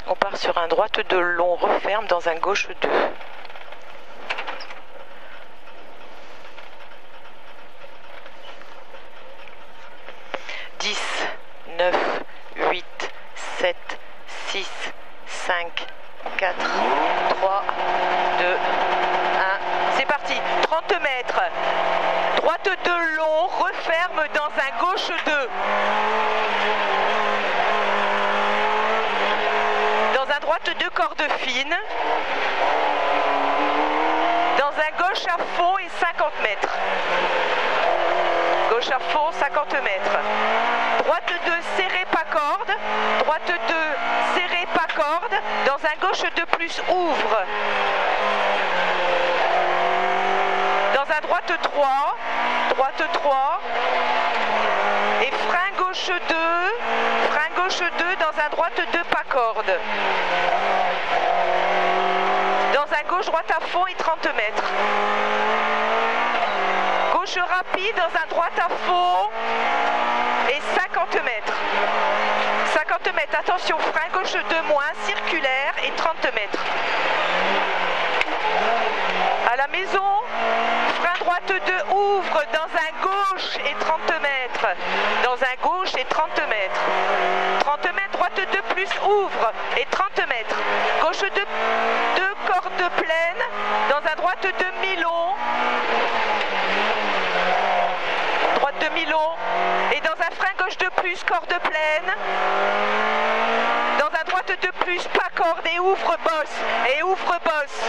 On part sur un droite 2 long, referme dans un gauche 2. 10, 9, 8, 7, 6, 5, 4, 3, 2, 1. C'est parti. 30 mètres. Droite 2 long, referme dans un gauche 2. Dans un droite 2 corde fine. Dans un gauche à fond et 50 mètres. Gauche à fond, 50 mètres. Droite 2 serré pas corde. Droite 2 serré pas corde. Dans un gauche 2 plus ouvre. Dans un droite 3. Droite 3. Et frein gauche 2. Frein gauche 2 dans un droite 2 pas corde. Dans un gauche droite à fond et 30 mètres. Gauche rapide dans un droite à fond et 50 mètres. 50 mètres, attention, frein gauche 2 moins, circulaire et 30 mètres. À la maison, frein droite 2 ouvre dans un gauche et 30 mètres. Dans un gauche et 30 mètres. 30 mètres, droite 2 plus ouvre et 30 mètres. Gauche 2 cordes pleines. Dans un droite 2 mi-long. Droite 2 mi-long. Et dans un frein gauche 2 plus, corde pleine. Dans un droite 2 plus, pas corde et ouvre bosse. Et ouvre bosse.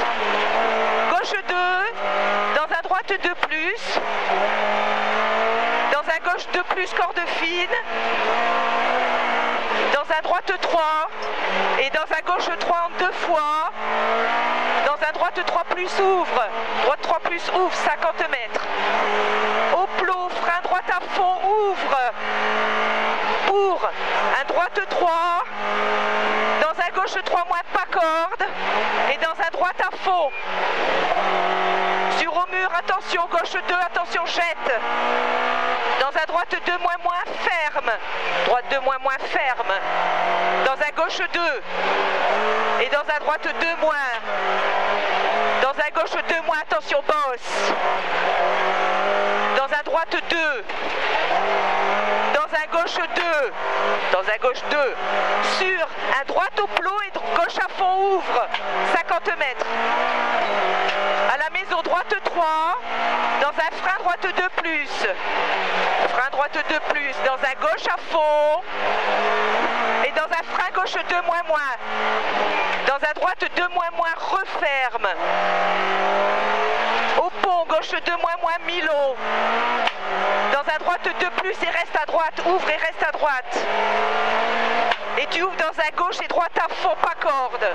Gauche 2. Dans un droite 2 plus. Dans un gauche 2 plus, corde fine. Dans un droite 3. Et dans un gauche 3 en 2 fois. Dans un droite 3 plus ouvre. Droite 3 plus ouvre, 50 mètres. Au plot, frein droite à fond, ouvre. Pour un droite 3. Dans un gauche 3 moins pas corde. Et dans un droite à fond. Sur au mur, attention, gauche 2, attention, jette. Dans un droite 2 moins ferme. Droite 2 moins ferme. Dans un gauche 2. Et dans un droite 2 moins. Dans un gauche 2 moins, attention, bosse. Dans un droite 2. Dans un gauche 2. Dans un gauche 2. Sur un droite au plot et gauche à fond ouvre. 50 mètres. À la maison, droite 3. Dans un frein droite 2 plus. Frein droite 2 plus. Dans un gauche à fond. Et dans un frein gauche 2 moins. Dans un droite 2 moins referme. Au pont, gauche 2 moins mi-long. Dans un droite 2 plus et reste à droite. Ouvre et reste à droite. Et tu ouvres dans un gauche et droite à fond, pas corde.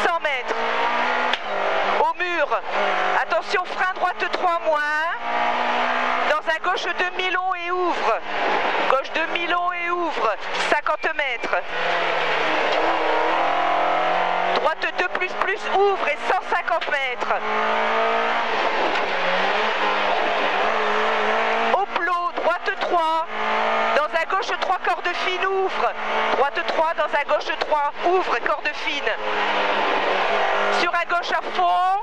100 mètres. Au mur. Attention, frein droite 3 moins. Dans un gauche 2 mi-long et ouvre. Gauche 2 mi-long et ouvre. 50 mètres. Droite 2 plus ouvre et 150 mètres. Au plot, droite 3. Dans un gauche 3, corde fine, ouvre. Droite 3, dans un gauche 3, ouvre, corde fine. Sur un gauche à fond.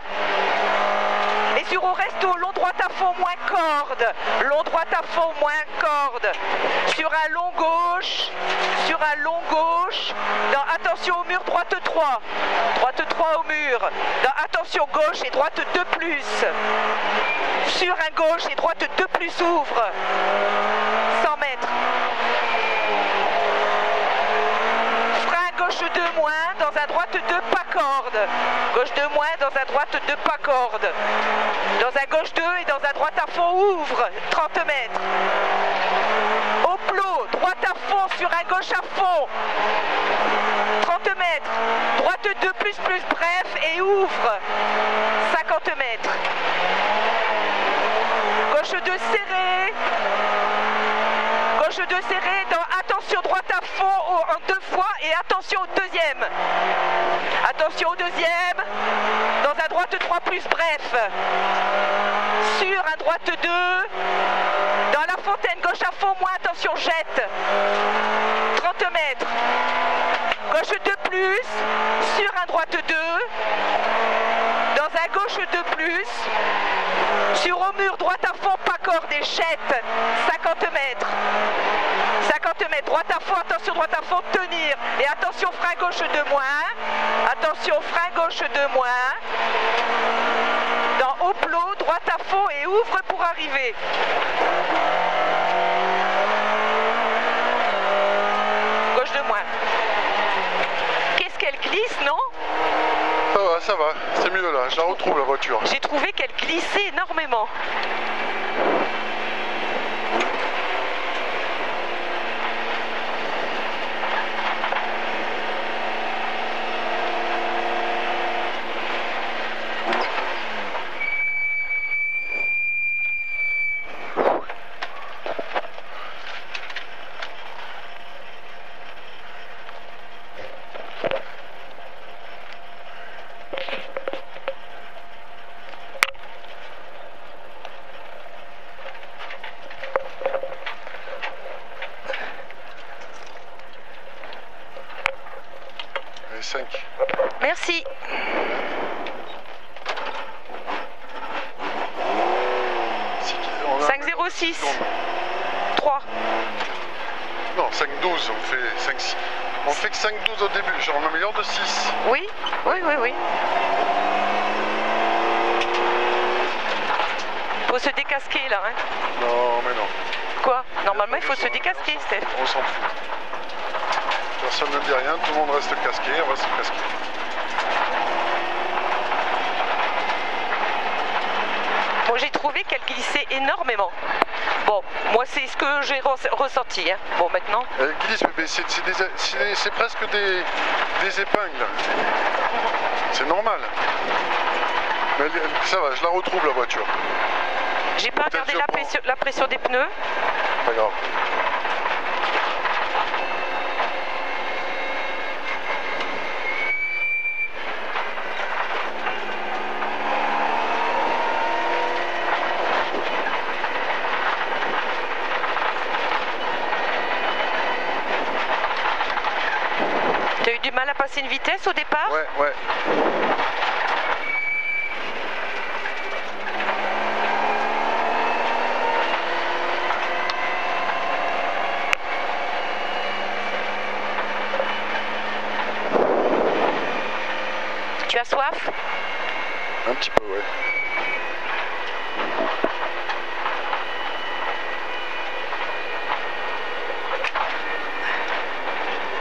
Et sur au resto, long droite à fond, moins corde. Long droite à fond, moins corde. Sur un long gauche. Sur un long gauche. Attention au mur, droite 3. Droite 3 au mur. Attention gauche et droite 2 plus. Sur un gauche et droite 2 plus ouvre. 100 mètres. Frein gauche 2 moins. Dans un droite 2 pas corde. Gauche 2 moins. Dans un droite 2 pas corde. Dans un gauche 2 et dans un droite à fond ouvre. 30 mètres. Au plot, droite à fond sur un gauche à fond. 30 mètres. Droite 2 plus bref et ouvre. 50 mètres. Gauche 2 serré. Gauche 2 serré. Attention, droite à fond en 2 fois et attention au deuxième. Attention au deuxième. Dans un droite 3 plus bref. Sur un droite 2. Dans la fontaine, gauche à fond, moins, attention, jette. 30 mètres. Gauche 2 plus, sur un droite 2, dans un gauche 2 plus, sur au mur, droite à fond, pas corde, échette, 50 mètres. 50 mètres, droite à fond, attention droite à fond, tenir. Et attention frein gauche de moins. Attention frein gauche de moins. Dans haut plot, droite à fond et ouvre pour arriver. Gauche de moins. Qu'est-ce qu'elle glisse, non? Ça va, c'est mieux là, je la retrouve la voiture. J'ai trouvé qu'elle glissait énormément. Allez, 5. Merci. On a... 5,06. 3. Non, 5,12, on fait 5,6. On fait que 5,12 au début, genre on améliore de 6. Oui, oui, oui, oui. Faut se décasquer là, hein. Non, mais non. Quoi? Normalement, il faut se décasquer, Steph. On s'en fout. Personne ne dit rien, tout le monde reste casqué, on va se casquer. Bon, j'ai trouvé qu'elle glissait énormément. Bon, moi c'est ce que j'ai ressenti. Hein. Bon, maintenant. Elle glisse, mais c'est presque des épingles. C'est normal. Mais ça va, je la retrouve la voiture. J'ai pas regardé la pression des pneus. Pas grave. T'as eu du mal à passer une vitesse au départ? Ouais, ouais. Tu as soif? Un petit peu, ouais.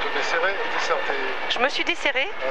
Te desserrer, Je me suis desserrée. Ah,